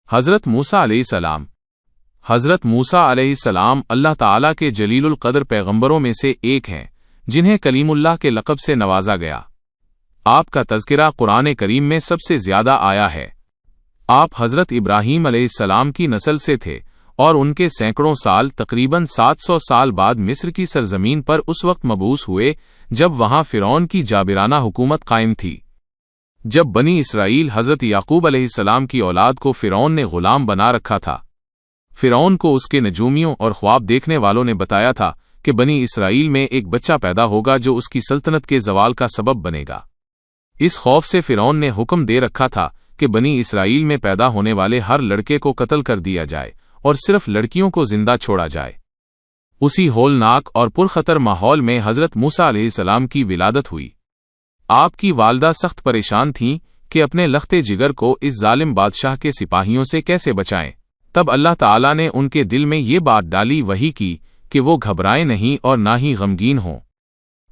حضرت موسیٰ علیہ السلام۔ حضرت موسیٰ علیہ السلام اللہ تعالیٰ کے جلیل القدر پیغمبروں میں سے ایک ہیں جنہیں کلیم اللہ کے لقب سے نوازا گیا۔ آپ کا تذکرہ قرآن کریم میں سب سے زیادہ آیا ہے۔ آپ حضرت ابراہیم علیہ السلام کی نسل سے تھے اور ان کے سینکڑوں سال تقریباً 700 سال بعد مصر کی سرزمین پر اس وقت مبعوث ہوئے جب وہاں فرعون کی جابرانہ حکومت قائم تھی۔ جب بنی اسرائیل حضرت یعقوب علیہ السلام کی اولاد کو فرعون نے غلام بنا رکھا تھا، فرعون کو اس کے نجومیوں اور خواب دیکھنے والوں نے بتایا تھا کہ بنی اسرائیل میں ایک بچہ پیدا ہوگا جو اس کی سلطنت کے زوال کا سبب بنے گا۔ اس خوف سے فرعون نے حکم دے رکھا تھا کہ بنی اسرائیل میں پیدا ہونے والے ہر لڑکے کو قتل کر دیا جائے اور صرف لڑکیوں کو زندہ چھوڑا جائے۔ اسی ہولناک اور پرخطر ماحول میں حضرت موسیٰ علیہ السلام کی ولادت ہوئی۔ آپ کی والدہ سخت پریشان تھیں کہ اپنے لخت جگر کو اس ظالم بادشاہ کے سپاہیوں سے کیسے بچائیں۔ تب اللہ تعالیٰ نے ان کے دل میں یہ بات ڈالی وحی کی کہ وہ گھبرائیں نہیں اور نہ ہی غمگین ہوں۔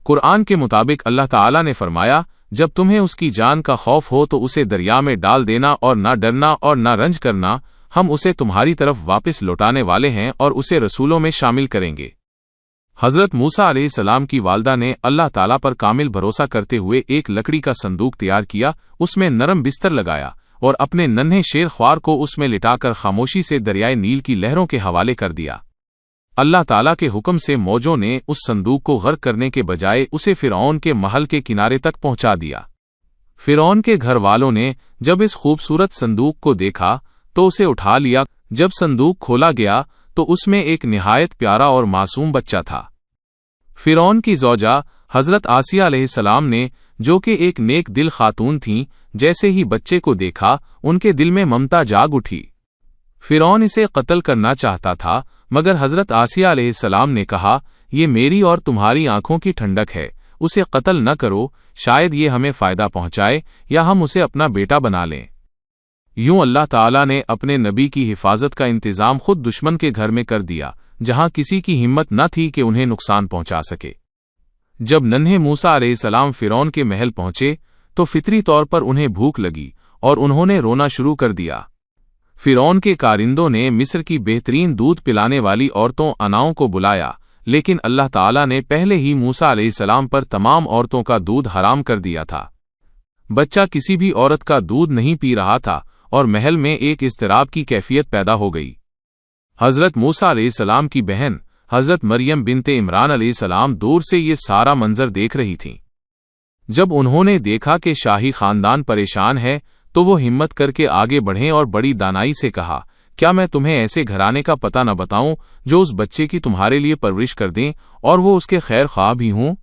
قرآن کے مطابق اللہ تعالیٰ نے فرمایا، جب تمہیں اس کی جان کا خوف ہو تو اسے دریا میں ڈال دینا اور نہ ڈرنا اور نہ رنج کرنا، ہم اسے تمہاری طرف واپس لوٹانے والے ہیں اور اسے رسولوں میں شامل کریں گے۔ حضرت موسیٰ علیہ السلام کی والدہ نے اللہ تعالیٰ پر کامل بھروسہ کرتے ہوئے ایک لکڑی کا صندوق تیار کیا، اس میں نرم بستر لگایا اور اپنے ننھے شیر خوار کو اس میں لٹا کر خاموشی سے دریائے نیل کی لہروں کے حوالے کر دیا۔ اللہ تعالیٰ کے حکم سے موجوں نے اس صندوق کو غرق کرنے کے بجائے اسے فرعون کے محل کے کنارے تک پہنچا دیا۔ فرعون کے گھر والوں نے جب اس خوبصورت صندوق کو دیکھا تو اسے اٹھا لیا۔ جب صندوق کھولا گیا تو اس میں ایک نہایت پیارا اور معصوم بچہ تھا۔ فرعون کی زوجہ حضرت آسیہ علیہ السلام نے، جو کہ ایک نیک دل خاتون تھیں، جیسے ہی بچے کو دیکھا ان کے دل میں ممتا جاگ اٹھی۔ فرعون اسے قتل کرنا چاہتا تھا، مگر حضرت آسیہ علیہ السلام نے کہا، یہ میری اور تمہاری آنکھوں کی ٹھنڈک ہے، اسے قتل نہ کرو، شاید یہ ہمیں فائدہ پہنچائے یا ہم اسے اپنا بیٹا بنا لیں۔ یوں اللہ تعالیٰ نے اپنے نبی کی حفاظت کا انتظام خود دشمن کے گھر میں کر دیا، جہاں کسی کی ہمت نہ تھی کہ انہیں نقصان پہنچا سکے۔ جب ننھے موسیٰ علیہ السلام فرعون کے محل پہنچے تو فطری طور پر انہیں بھوک لگی اور انہوں نے رونا شروع کر دیا۔ فرعون کے کارندوں نے مصر کی بہترین دودھ پلانے والی عورتوں اناؤں کو بلایا، لیکن اللہ تعالیٰ نے پہلے ہی موسیٰ علیہ السلام پر تمام عورتوں کا دودھ حرام کر دیا تھا۔ بچہ کسی بھی عورت کا دودھ نہیں پی رہا تھا اور محل میں ایک اضطراب کی کیفیت پیدا ہو گئی۔ حضرت موسیٰ علیہ السلام کی بہن حضرت مریم بنت عمران علیہ السلام دور سے یہ سارا منظر دیکھ رہی تھیں۔ جب انہوں نے دیکھا کہ شاہی خاندان پریشان ہے تو وہ ہمت کر کے آگے بڑھیں اور بڑی دانائی سے کہا، کیا میں تمہیں ایسے گھرانے کا پتہ نہ بتاؤں جو اس بچے کی تمہارے لیے پرورش کر دیں اور وہ اس کے خیر خواہ بھی ہوں؟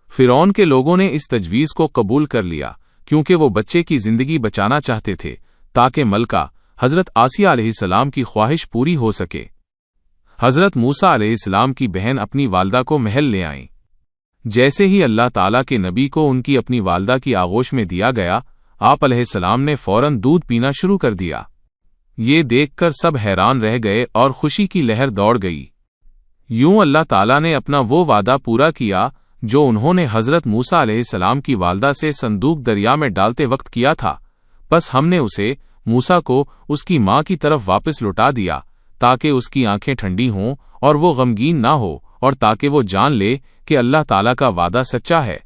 فرعون کے لوگوں نے اس تجویز کو قبول کر لیا کیونکہ وہ بچے کی زندگی بچانا چاہتے تھے تاکہ ملکہ حضرت آسیہ علیہ السلام کی خواہش پوری ہو سکے۔ حضرت موسیٰ علیہ السلام کی بہن اپنی والدہ کو محل لے آئیں۔ جیسے ہی اللہ تعالیٰ کے نبی کو ان کی اپنی والدہ کی آغوش میں دیا گیا، آپ علیہ السلام نے فوراً دودھ پینا شروع کر دیا۔ یہ دیکھ کر سب حیران رہ گئے اور خوشی کی لہر دوڑ گئی۔ یوں اللہ تعالیٰ نے اپنا وہ وعدہ پورا کیا جو انہوں نے حضرت موسیٰ علیہ السلام کی والدہ سے صندوق دریا میں ڈالتے وقت کیا تھا۔ بس ہم نے اسے موسیٰ کو اس کی ماں کی طرف واپس لوٹا دیا تاکہ اس کی آنکھیں ٹھنڈی ہوں اور وہ غمگین نہ ہو، اور تاکہ وہ جان لے کہ اللہ تعالیٰ کا وعدہ سچا ہے۔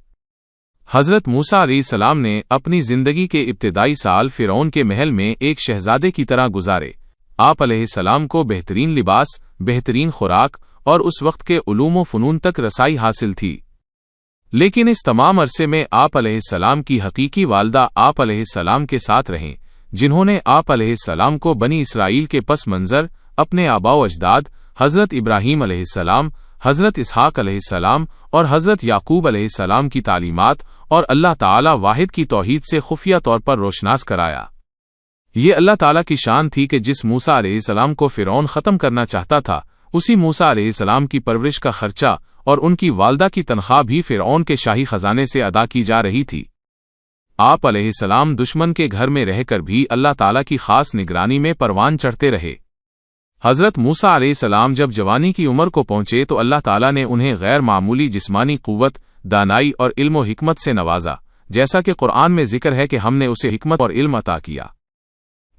حضرت موسیٰ علیہ السلام نے اپنی زندگی کے ابتدائی سال فرعون کے محل میں ایک شہزادے کی طرح گزارے۔ آپ علیہ السلام کو بہترین لباس، بہترین خوراک اور اس وقت کے علوم و فنون تک رسائی حاصل تھی۔ لیکن اس تمام عرصے میں آپ علیہ السلام کی حقیقی والدہ آپ علیہ السلام کے ساتھ رہیں، جنہوں نے آپ علیہ السلام کو بنی اسرائیل کے پس منظر، اپنے آباء و اجداد حضرت ابراہیم علیہ السلام، حضرت اسحاق علیہ السلام اور حضرت یعقوب علیہ السلام کی تعلیمات اور اللہ تعالی واحد کی توحید سے خفیہ طور پر روشناس کرایا۔ یہ اللہ تعالیٰ کی شان تھی کہ جس موسیٰ علیہ السلام کو فرعون ختم کرنا چاہتا تھا، اسی موسیٰ علیہ السلام کی پرورش کا خرچہ اور ان کی والدہ کی تنخواہ بھی فرعون کے شاہی خزانے سے ادا کی جا رہی تھی۔ آپ علیہ السلام دشمن کے گھر میں رہ کر بھی اللہ تعالیٰ کی خاص نگرانی میں پروان چڑھتے رہے۔ حضرت موسیٰ علیہ السلام جب جوانی کی عمر کو پہنچے تو اللہ تعالیٰ نے انہیں غیر معمولی جسمانی قوت، دانائی اور علم و حکمت سے نوازا، جیسا کہ قرآن میں ذکر ہے کہ ہم نے اسے حکمت اور علم عطا کیا۔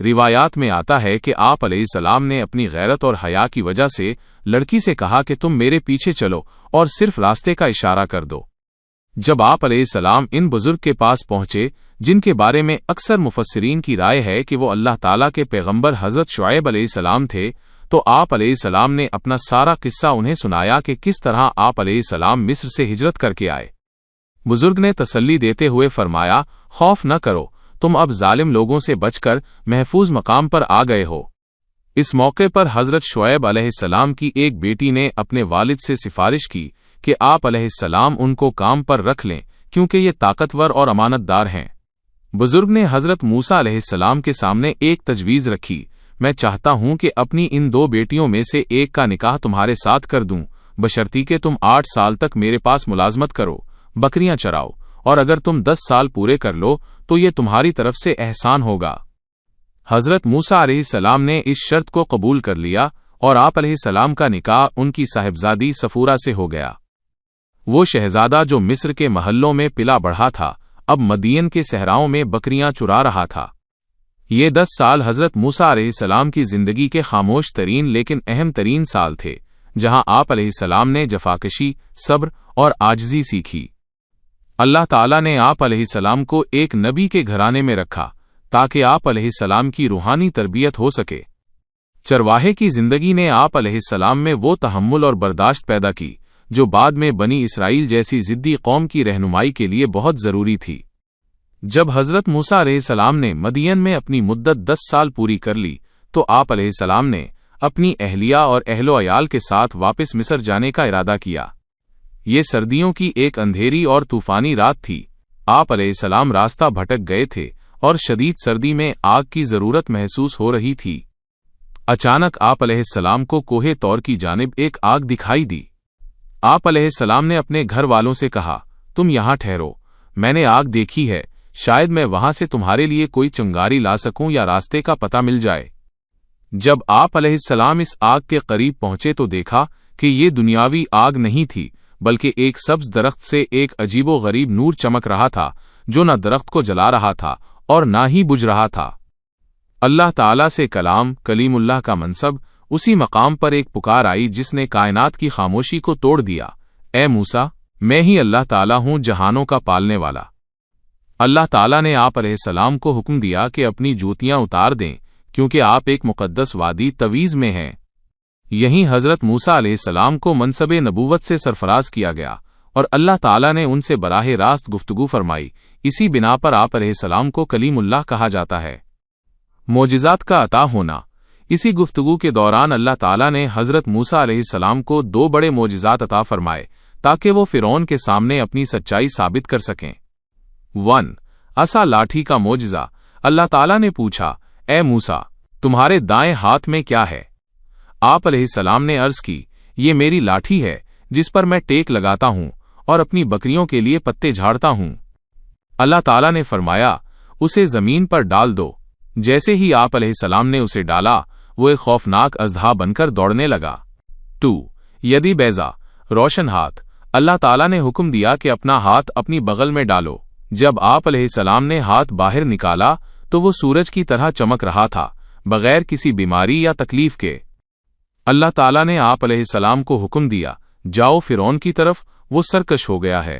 روایات میں آتا ہے کہ آپ علیہ السلام نے اپنی غیرت اور حیا کی وجہ سے لڑکی سے کہا کہ تم میرے پیچھے چلو اور صرف راستے کا اشارہ کر دو۔ جب آپ علیہ السلام ان بزرگ کے پاس پہنچے، جن کے بارے میں اکثر مفسرین کی رائے ہے کہ وہ اللہ تعالیٰ کے پیغمبر حضرت شعیب علیہ السلام تھے، تو آپ علیہ السلام نے اپنا سارا قصہ انہیں سنایا کہ کس طرح آپ علیہ السلام مصر سے ہجرت کر کے آئے۔ بزرگ نے تسلی دیتے ہوئے فرمایا، خوف نہ کرو، تم اب ظالم لوگوں سے بچ کر محفوظ مقام پر آ گئے ہو۔ اس موقع پر حضرت شعیب علیہ السلام کی ایک بیٹی نے اپنے والد سے سفارش کی کہ آپ علیہ السلام ان کو کام پر رکھ لیں کیونکہ یہ طاقتور اور امانت دار ہیں۔ بزرگ نے حضرت موسیٰ علیہ السلام کے سامنے ایک تجویز رکھی، میں چاہتا ہوں کہ اپنی ان 2 بیٹیوں میں سے ایک کا نکاح تمہارے ساتھ کر دوں، بشرطی کہ تم 8 سال تک میرے پاس ملازمت کرو، بکریاں چراؤ، اور اگر تم 10 سال پورے کر لو تو یہ تمہاری طرف سے احسان ہوگا۔ حضرت موسیٰ علیہ السلام نے اس شرط کو قبول کر لیا اور آپ علیہ السلام کا نکاح ان کی صاحبزادی صفورہ سے ہو گیا۔ وہ شہزادہ جو مصر کے محلوں میں پلا بڑھا تھا، اب مدین کے صحراؤں میں بکریاں چرا رہا تھا۔ یہ 10 سال حضرت موسیٰ علیہ السلام کی زندگی کے خاموش ترین لیکن اہم ترین سال تھے، جہاں آپ علیہ السلام نے جفاکشی، صبر اور عاجزی سیکھی۔ اللہ تعالیٰ نے آپ علیہ السلام کو ایک نبی کے گھرانے میں رکھا تاکہ آپ علیہ السلام کی روحانی تربیت ہو سکے۔ چرواہے کی زندگی نے آپ علیہ السلام میں وہ تحمل اور برداشت پیدا کی جو بعد میں بنی اسرائیل جیسی ضدی قوم کی رہنمائی کے لیے بہت ضروری تھی۔ جب حضرت موسیٰ علیہ السلام نے مدین میں اپنی مدت 10 سال پوری کر لی تو آپ علیہ السلام نے اپنی اہلیہ اور اہل و عیال کے ساتھ واپس مصر جانے کا ارادہ کیا۔ یہ سردیوں کی ایک اندھیری اور طوفانی رات تھی۔ آپ علیہ السلام راستہ بھٹک گئے تھے اور شدید سردی میں آگ کی ضرورت محسوس ہو رہی تھی۔ اچانک آپ علیہ السلام کو کوہ طور کی جانب ایک آگ دکھائی دی۔ آپ علیہ السلام نے اپنے گھر والوں سے کہا، تم یہاں ٹھہرو، میں نے آگ دیکھی ہے، شاید میں وہاں سے تمہارے لیے کوئی چنگاری لا سکوں یا راستے کا پتہ مل جائے۔ جب آپ علیہ السلام اس آگ کے قریب پہنچے تو دیکھا کہ یہ دنیاوی آگ نہیں تھی بلکہ ایک سبز درخت سے ایک عجیب و غریب نور چمک رہا تھا جو نہ درخت کو جلا رہا تھا اور نہ ہی بجھ رہا تھا۔ اللہ تعالیٰ سے کلیم اللہ کا منصب، اسی مقام پر ایک پکار آئی جس نے کائنات کی خاموشی کو توڑ دیا، اے موسیٰ، میں ہی اللہ تعالیٰ ہوں جہانوں کا پالنے والا۔ اللہ تعالیٰ نے آپ علیہ السلام کو حکم دیا کہ اپنی جوتیاں اتار دیں کیونکہ آپ ایک مقدس وادی طویز میں ہیں۔ یہیں حضرت موسیٰ علیہ السلام کو منصب نبوت سے سرفراز کیا گیا اور اللہ تعالیٰ نے ان سے براہ راست گفتگو فرمائی۔ اسی بنا پر آپ علیہ السلام کو کلیم اللہ کہا جاتا ہے۔ معجزات کا عطا ہونا۔ اسی گفتگو کے دوران اللہ تعالیٰ نے حضرت موسیٰ علیہ السلام کو 2 بڑے معجزات عطا فرمائے تاکہ وہ فرعون کے سامنے اپنی سچائی ثابت کر سکیں۔ 1. عصا لاٹھی کا معجزہ۔ اللہ تعالیٰ نے پوچھا، اے موسیٰ، تمہارے دائیں ہاتھ میں کیا ہے؟ آپ علیہ السلام نے عرض کی، یہ میری لاٹھی ہے جس پر میں ٹیک لگاتا ہوں اور اپنی بکریوں کے لیے پتے جھاڑتا ہوں۔ اللہ تعالیٰ نے فرمایا، اسے زمین پر ڈال دو۔ جیسے ہی آپ علیہ السلام نے اسے ڈالا، وہ ایک خوفناک اژدہا بن کر دوڑنے لگا۔ 2. یدی بیضا، روشن ہاتھ۔ اللہ تعالیٰ نے حکم دیا کہ اپنا ہاتھ اپنی بغل میں ڈالو۔ جب آپ علیہ السلام نے ہاتھ باہر نکالا تو وہ سورج کی طرح چمک رہا تھا، بغیر کسی بیماری یا تکلیف کے۔ اللہ تعالیٰ نے آپ علیہ السلام کو حکم دیا، جاؤ فرعون کی طرف، وہ سرکش ہو گیا ہے۔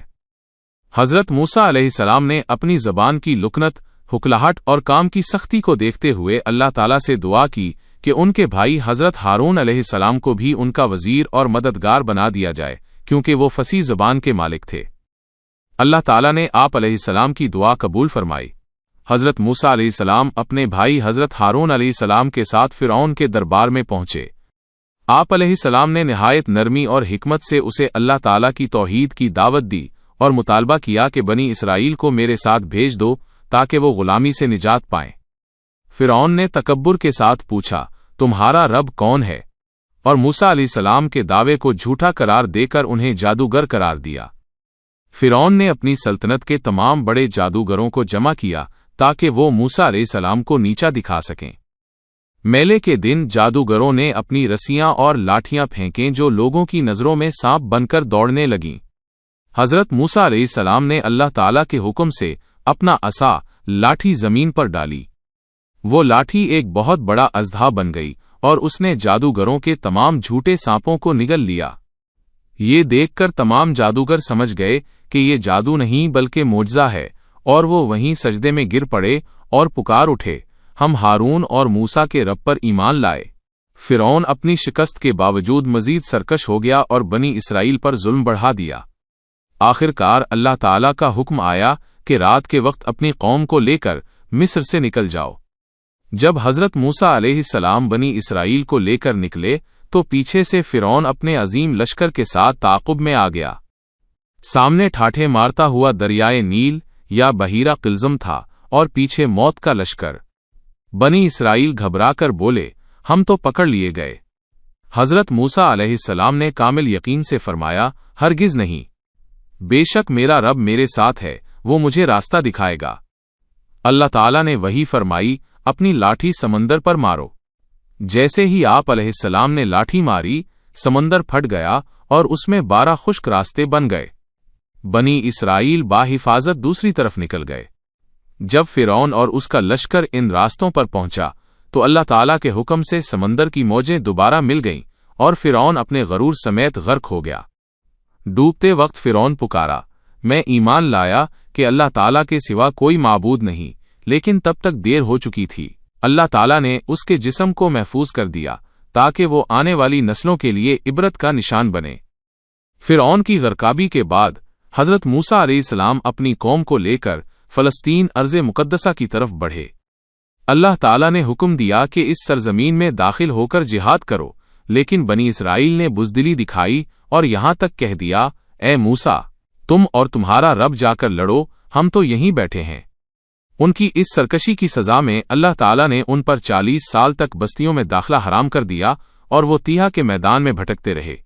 حضرت موسیٰ علیہ السلام نے اپنی زبان کی لکنت، ہکلاہٹ اور کام کی سختی کو دیکھتے ہوئے اللہ تعالیٰ سے دعا کی کہ ان کے بھائی حضرت ہارون علیہ السلام کو بھی ان کا وزیر اور مددگار بنا دیا جائے کیونکہ وہ فصیح زبان کے مالک تھے۔ اللہ تعالیٰ نے آپ علیہ السلام کی دعا قبول فرمائی۔ حضرت موسیٰ علیہ السلام اپنے بھائی حضرت ہارون علیہ السلام کے ساتھ فرعون کے دربار میں پہنچے۔ آپ علیہ السلام نے نہایت نرمی اور حکمت سے اسے اللہ تعالیٰ کی توحید کی دعوت دی اور مطالبہ کیا کہ بنی اسرائیل کو میرے ساتھ بھیج دو تاکہ وہ غلامی سے نجات پائیں۔ فرعون نے تکبر کے ساتھ پوچھا، تمہارا رب کون ہے؟ اور موسیٰ علیہ السلام کے دعوے کو جھوٹا قرار دے کر انہیں جادوگر قرار دیا۔ فرعون نے اپنی سلطنت کے تمام بڑے جادوگروں کو جمع کیا تاکہ وہ موسیٰ علیہ السلام کو نیچا دکھا سکیں۔ میلے کے دن جادوگروں نے اپنی رسیاں اور لاٹھیاں پھینکیں جو لوگوں کی نظروں میں سانپ بن کر دوڑنے لگیں۔ حضرت موسیٰ علیہ السلام نے اللہ تعالیٰ کے حکم سے اپنا عصا لاٹھی زمین پر ڈالی۔ وہ لاٹھی ایک بہت بڑا اژدھا بن گئی اور اس نے جادوگروں کے تمام جھوٹے سانپوں کو نگل لیا۔ یہ دیکھ کر تمام جادوگر سمجھ گئے کہ یہ جادو نہیں بلکہ معجزہ ہے، اور وہ وہیں سجدے میں گر پڑے اور پکار اٹھے، ہم ہارون اور موسیٰ کے رب پر ایمان لائے۔ فرعون اپنی شکست کے باوجود مزید سرکش ہو گیا اور بنی اسرائیل پر ظلم بڑھا دیا۔ آخر کار اللہ تعالیٰ کا حکم آیا کہ رات کے وقت اپنی قوم کو لے کر مصر سے نکل جاؤ۔ جب حضرت موسیٰ علیہ السلام بنی اسرائیل کو لے کر نکلے تو پیچھے سے فرعون اپنے عظیم لشکر کے ساتھ تعاقب میں آ گیا۔ سامنے ٹھاٹھے مارتا ہوا دریائے نیل یا بحیرہ قلزم تھا اور پیچھے موت کا لشکر۔ بنی اسرائیل گھبرا کر بولے، ہم تو پکڑ لیے گئے۔ حضرت موسیٰ علیہ السلام نے کامل یقین سے فرمایا، ہرگز نہیں، بے شک میرا رب میرے ساتھ ہے، وہ مجھے راستہ دکھائے گا۔ اللہ تعالیٰ نے وحی فرمائی، اپنی لاٹھی سمندر پر مارو۔ جیسے ہی آپ علیہ السلام نے لاٹھی ماری، سمندر پھٹ گیا اور اس میں 12 خشک راستے بن گئے۔ بنی اسرائیل باحفاظت دوسری طرف نکل گئے۔ جب فرعون اور اس کا لشکر ان راستوں پر پہنچا تو اللہ تعالیٰ کے حکم سے سمندر کی موجیں دوبارہ مل گئیں اور فرعون اپنے غرور سمیت غرق ہو گیا۔ ڈوبتے وقت فرعون پکارا، میں ایمان لایا کہ اللہ تعالیٰ کے سوا کوئی معبود نہیں، لیکن تب تک دیر ہو چکی تھی۔ اللہ تعالیٰ نے اس کے جسم کو محفوظ کر دیا تاکہ وہ آنے والی نسلوں کے لیے عبرت کا نشان بنے۔ فرعون کی غرقابی کے بعد حضرت موسیٰ علیہ السلام اپنی قوم کو لے کر فلسطین ارض مقدسہ کی طرف بڑھے۔ اللہ تعالیٰ نے حکم دیا کہ اس سرزمین میں داخل ہو کر جہاد کرو، لیکن بنی اسرائیل نے بزدلی دکھائی اور یہاں تک کہہ دیا، اے موسیٰ، تم اور تمہارا رب جا کر لڑو، ہم تو یہیں بیٹھے ہیں۔ ان کی اس سرکشی کی سزا میں اللہ تعالیٰ نے ان پر 40 سال تک بستیوں میں داخلہ حرام کر دیا اور وہ تیہا کے میدان میں بھٹکتے رہے۔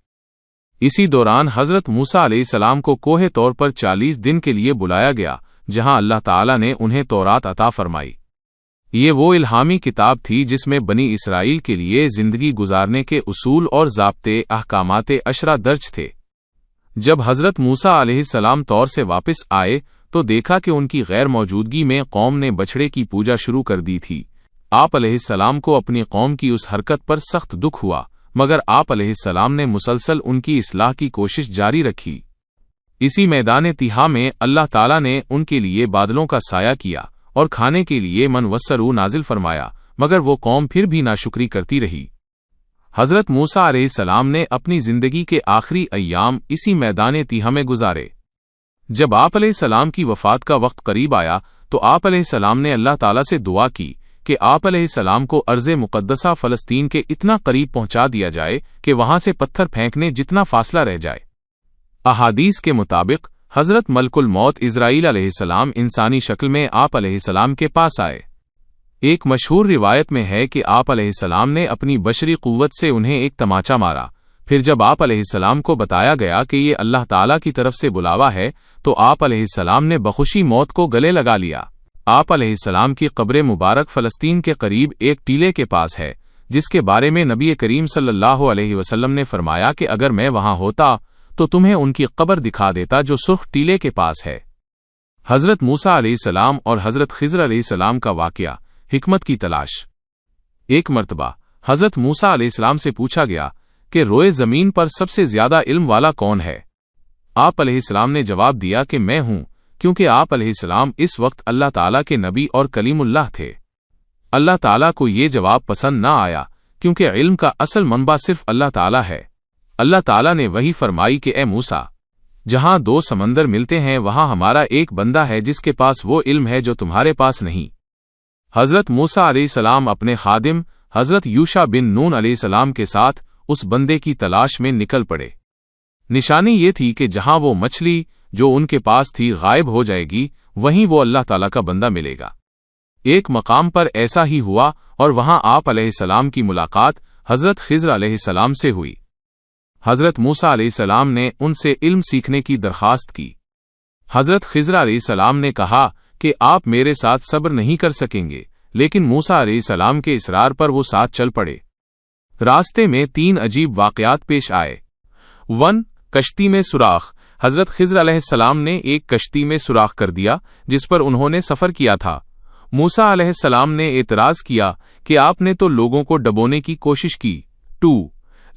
اسی دوران حضرت موسیٰ علیہ السلام کو کوہ طور پر 40 دن کے لیے بلایا گیا، جہاں اللہ تعالیٰ نے انہیں تورات عطا فرمائی۔ یہ وہ الہامی کتاب تھی جس میں بنی اسرائیل کے لیے زندگی گزارنے کے اصول اور ضابطے احکامات عشرہ درج تھے۔ جب حضرت موسیٰ علیہ السلام طور سے واپس آئے تو دیکھا کہ ان کی غیر موجودگی میں قوم نے بچھڑے کی پوجا شروع کر دی تھی۔ آپ علیہ السلام کو اپنی قوم کی اس حرکت پر سخت دکھ ہوا، مگر آپ علیہ السلام نے مسلسل ان کی اصلاح کی کوشش جاری رکھی۔ اسی میدان تیہا میں اللہ تعالیٰ نے ان کے لیے بادلوں کا سایہ کیا اور کھانے کے لیے من وسلو نازل فرمایا، مگر وہ قوم پھر بھی ناشکری کرتی رہی۔ حضرت موسیٰ علیہ السلام نے اپنی زندگی کے آخری ایام اسی میدان تیہا میں گزارے۔ جب آپ علیہ السلام کی وفات کا وقت قریب آیا تو آپ علیہ السلام نے اللہ تعالیٰ سے دعا کی کہ آپ علیہ السلام کو ارض مقدسہ فلسطین کے اتنا قریب پہنچا دیا جائے کہ وہاں سے پتھر پھینکنے جتنا فاصلہ رہ جائے۔ احادیث کے مطابق حضرت ملک الموت عزرائیل علیہ السلام انسانی شکل میں آپ علیہ السلام کے پاس آئے۔ ایک مشہور روایت میں ہے کہ آپ علیہ السلام نے اپنی بشری قوت سے انہیں ایک تماچا مارا، پھر جب آپ علیہ السلام کو بتایا گیا کہ یہ اللہ تعالیٰ کی طرف سے بلاوا ہے تو آپ علیہ السلام نے بخوشی موت کو گلے لگا لیا۔ آپ علیہ السلام کی قبر مبارک فلسطین کے قریب ایک ٹیلے کے پاس ہے، جس کے بارے میں نبی کریم صلی اللہ علیہ وسلم نے فرمایا کہ اگر میں وہاں ہوتا تو تمہیں ان کی قبر دکھا دیتا جو سرخ ٹیلے کے پاس ہے۔ حضرت موسیٰ علیہ السلام اور حضرت خضر علیہ السلام کا واقعہ، حکمت کی تلاش۔ ایک مرتبہ حضرت موسیٰ علیہ السلام سے پوچھا گیا کہ روئے زمین پر سب سے زیادہ علم والا کون ہے؟ آپ علیہ السلام نے جواب دیا کہ میں ہوں، کیونکہ آپ علیہ السلام اس وقت اللہ تعالیٰ کے نبی اور کلیم اللہ تھے۔ اللہ تعالیٰ کو یہ جواب پسند نہ آیا، کیونکہ علم کا اصل منبع صرف اللہ تعالیٰ ہے۔ اللہ تعالیٰ نے وہی فرمائی کہ اے موسیٰ، جہاں 2 سمندر ملتے ہیں وہاں ہمارا ایک بندہ ہے جس کے پاس وہ علم ہے جو تمہارے پاس نہیں۔ حضرت موسیٰ علیہ السلام اپنے خادم حضرت یوشع بن نون علیہ السلام کے ساتھ اس بندے کی تلاش میں نکل پڑے۔ نشانی یہ تھی کہ جہاں وہ مچھلی جو ان کے پاس تھی غائب ہو جائے گی، وہیں وہ اللہ تعالیٰ کا بندہ ملے گا۔ ایک مقام پر ایسا ہی ہوا اور وہاں آپ علیہ السلام کی ملاقات حضرت خضر علیہ السلام سے ہوئی۔ حضرت موسیٰ علیہ السلام نے ان سے علم سیکھنے کی درخواست کی۔ حضرت خضر علیہ السلام نے کہا کہ آپ میرے ساتھ صبر نہیں کر سکیں گے، لیکن موسیٰ علیہ السلام کے اصرار پر وہ ساتھ چل پڑے۔ راستے میں 3 عجیب واقعات پیش آئے۔ 1. کشتی میں سوراخ۔ حضرت خضر علیہ السلام نے ایک کشتی میں سوراخ کر دیا جس پر انہوں نے سفر کیا تھا۔ موسیٰ علیہ السلام نے اعتراض کیا کہ آپ نے تو لوگوں کو ڈبونے کی کوشش کی۔ 2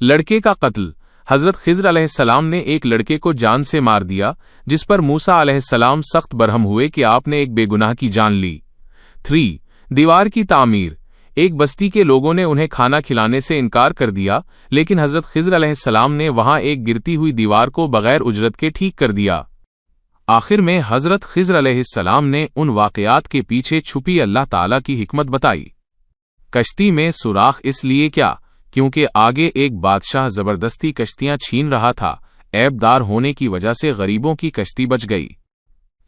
لڑکے کا قتل۔ حضرت خضر علیہ السلام نے ایک لڑکے کو جان سے مار دیا، جس پر موسیٰ علیہ السلام سخت برہم ہوئے کہ آپ نے ایک بے گناہ کی جان لی۔ 3 دیوار کی تعمیر۔ ایک بستی کے لوگوں نے انہیں کھانا کھلانے سے انکار کر دیا، لیکن حضرت خضر علیہ السلام نے وہاں ایک گرتی ہوئی دیوار کو بغیر اجرت کے ٹھیک کر دیا۔ آخر میں حضرت خضر علیہ السلام نے ان واقعات کے پیچھے چھپی اللہ تعالیٰ کی حکمت بتائی۔ کشتی میں سوراخ اس لیے کیا؟ کیونکہ آگے ایک بادشاہ زبردستی کشتیاں چھین رہا تھا، عیب دار ہونے کی وجہ سے غریبوں کی کشتی بچ گئی۔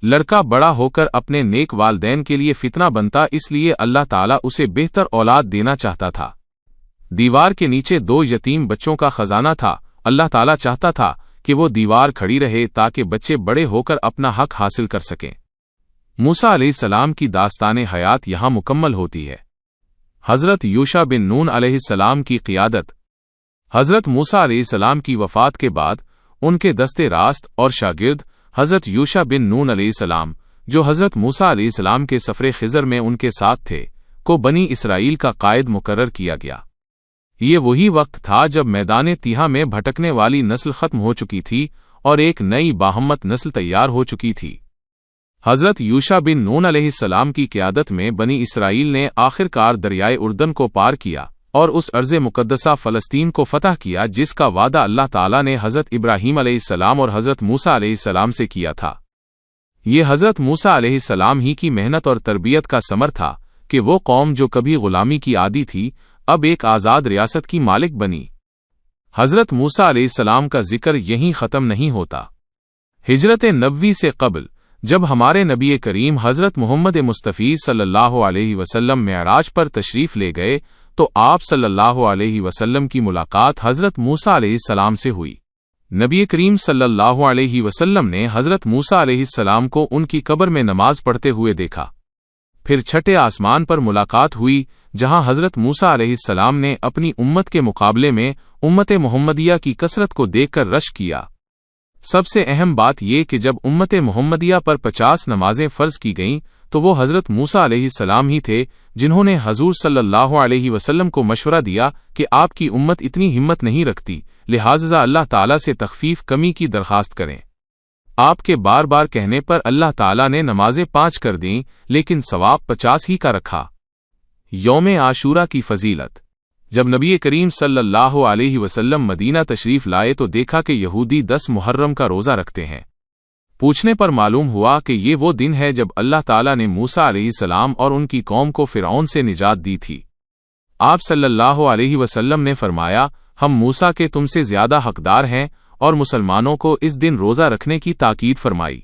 لڑکا بڑا ہو کر اپنے نیک والدین کے لیے فتنہ بنتا، اس لیے اللہ تعالیٰ اسے بہتر اولاد دینا چاہتا تھا۔ دیوار کے نیچے 2 یتیم بچوں کا خزانہ تھا، اللہ تعالیٰ چاہتا تھا کہ وہ دیوار کھڑی رہے تاکہ بچے بڑے ہو کر اپنا حق حاصل کر سکیں۔ موسیٰ علیہ السلام کی داستان حیات یہاں مکمل ہوتی ہے۔ حضرت یوشع بن نون علیہ السلام کی قیادت۔ حضرت موسیٰ علیہ السلام کی وفات کے بعد ان کے دستے راست اور شاگرد حضرت یوشع بن نون علیہ السلام، جو حضرت موسیٰ علیہ السلام کے سفر خضر میں ان کے ساتھ تھے، کو بنی اسرائیل کا قائد مقرر کیا گیا۔ یہ وہی وقت تھا جب میدان تیہا میں بھٹکنے والی نسل ختم ہو چکی تھی اور ایک نئی باہمت نسل تیار ہو چکی تھی۔ حضرت یوشع بن نون علیہ السلام کی قیادت میں بنی اسرائیل نے آخر کار دریائے اردن کو پار کیا اور اس ارض مقدسہ فلسطین کو فتح کیا جس کا وعدہ اللہ تعالیٰ نے حضرت ابراہیم علیہ السلام اور حضرت موسیٰ علیہ السلام سے کیا تھا۔ یہ حضرت موسیٰ علیہ السلام ہی کی محنت اور تربیت کا ثمر تھا کہ وہ قوم جو کبھی غلامی کی عادی تھی، اب ایک آزاد ریاست کی مالک بنی۔ حضرت موسیٰ علیہ السلام کا ذکر یہیں ختم نہیں ہوتا۔ ہجرت نبوی سے قبل جب ہمارے نبی کریم حضرت محمد مصطفی صلی اللہ علیہ وسلم معراج پر تشریف لے گئے تو آپ صلی اللہ علیہ وسلم کی ملاقات حضرت موسیٰ علیہ السلام سے ہوئی۔ نبی کریم صلی اللہ علیہ وسلم نے حضرت موسیٰ علیہ السلام کو ان کی قبر میں نماز پڑھتے ہوئے دیکھا۔ پھر چھٹے آسمان پر ملاقات ہوئی جہاں حضرت موسیٰ علیہ السلام نے اپنی امت کے مقابلے میں امت محمدیہ کی کثرت کو دیکھ کر رشک کیا۔ سب سے اہم بات یہ کہ جب امت محمدیہ پر 50 نمازیں فرض کی گئیں تو وہ حضرت موسیٰ علیہ السلام ہی تھے جنہوں نے حضور صلی اللہ علیہ وسلم کو مشورہ دیا کہ آپ کی امت اتنی ہمت نہیں رکھتی، لہٰذا اللہ تعالیٰ سے تخفیف کمی کی درخواست کریں۔ آپ کے بار بار کہنے پر اللہ تعالیٰ نے نمازیں 5 کر دیں لیکن ثواب 50 ہی کا رکھا۔ یوم عاشورہ کی فضیلت۔ جب نبی کریم صلی اللہ علیہ وسلم مدینہ تشریف لائے تو دیکھا کہ یہودی 10 محرم کا روزہ رکھتے ہیں۔ پوچھنے پر معلوم ہوا کہ یہ وہ دن ہے جب اللہ تعالیٰ نے موسیٰ علیہ السلام اور ان کی قوم کو فرعون سے نجات دی تھی۔ آپ صلی اللہ علیہ وسلم نے فرمایا، ہم موسیٰ کے تم سے زیادہ حقدار ہیں، اور مسلمانوں کو اس دن روزہ رکھنے کی تاکید فرمائی۔